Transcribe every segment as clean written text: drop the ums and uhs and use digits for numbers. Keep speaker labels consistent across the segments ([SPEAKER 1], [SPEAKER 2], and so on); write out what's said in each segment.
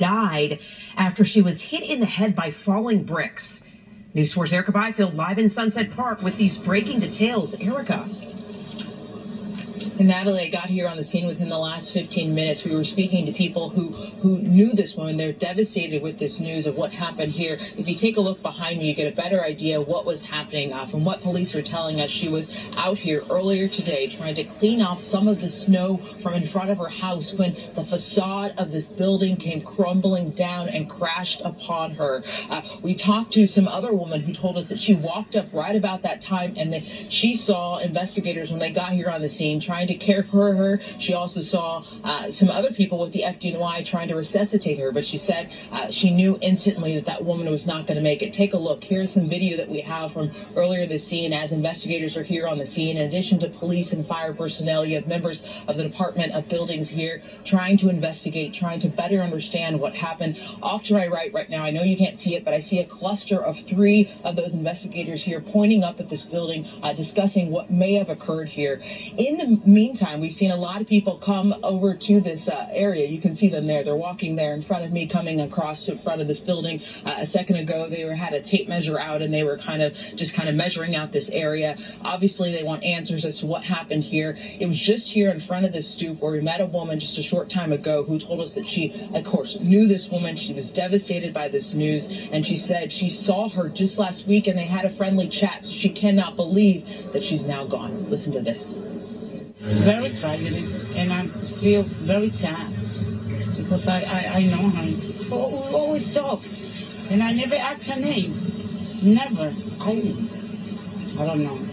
[SPEAKER 1] died after she was hit in the head by falling bricks. News 4's Erica Byfield live in Sunset Park with these breaking details. Erica.
[SPEAKER 2] And Natalie, I got here on the scene within the last 15 minutes. We were speaking to people who knew this woman. They're devastated with this news of what happened here. If you take a look behind me, you get a better idea of what was happening. From what police are telling us, she was out here earlier today trying to clean off some of the snow from in front of her house when the facade of this building came crumbling down and crashed upon her. We talked to some other woman who told us that she walked up right about that time and that she saw investigators when they got here on the scene trying to care for her. She also saw some other people with the FDNY trying to resuscitate her, but she said she knew instantly that that woman was not going to make it. Take a look. Here's some video that we have from earlier this scene as investigators are here on the scene. In addition to police and fire personnel, you have members of the Department of Buildings here trying to investigate, trying to better understand what happened. Off to my right now, I know you can't see it, but I see a cluster of 3 of those investigators here pointing up at this building, discussing what may have occurred here. In the meantime, we've seen a lot of people come over to this area. You can see them there. They're walking there in front of me, coming across to front of this building. A second ago, they had a tape measure out and they were kind of measuring out this area. Obviously, they want answers as to what happened here. It was just here in front of this stoop where we met a woman just a short time ago who told us that she, of course, knew this woman. She was devastated by this news, and she said she saw her just last week and they had a friendly chat, so she cannot believe that she's now gone. Listen to this.
[SPEAKER 3] Very tragedy, and I feel very sad because I know her. We always talk, and I never asked her name. Never. I don't know.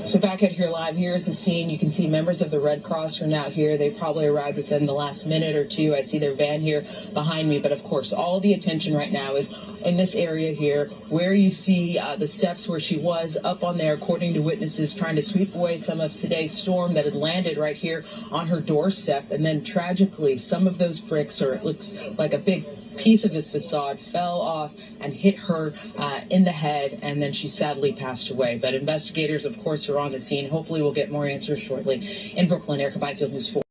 [SPEAKER 2] So back out here live, here's the scene. You can see members of the Red Cross are now here. They probably arrived within the last minute or two. I see their van here behind me. But of course, all the attention right now is in this area here where you see the steps where she was up on there, according to witnesses, trying to sweep away some of today's storm that had landed right here on her doorstep. And then tragically, some of those bricks, or it looks like a big piece of this facade, fell off and hit her in the head, and then she sadly passed away. But investigators, of course, are on the scene. Hopefully we'll get more answers shortly. In Brooklyn, Erica Byfield, News 4.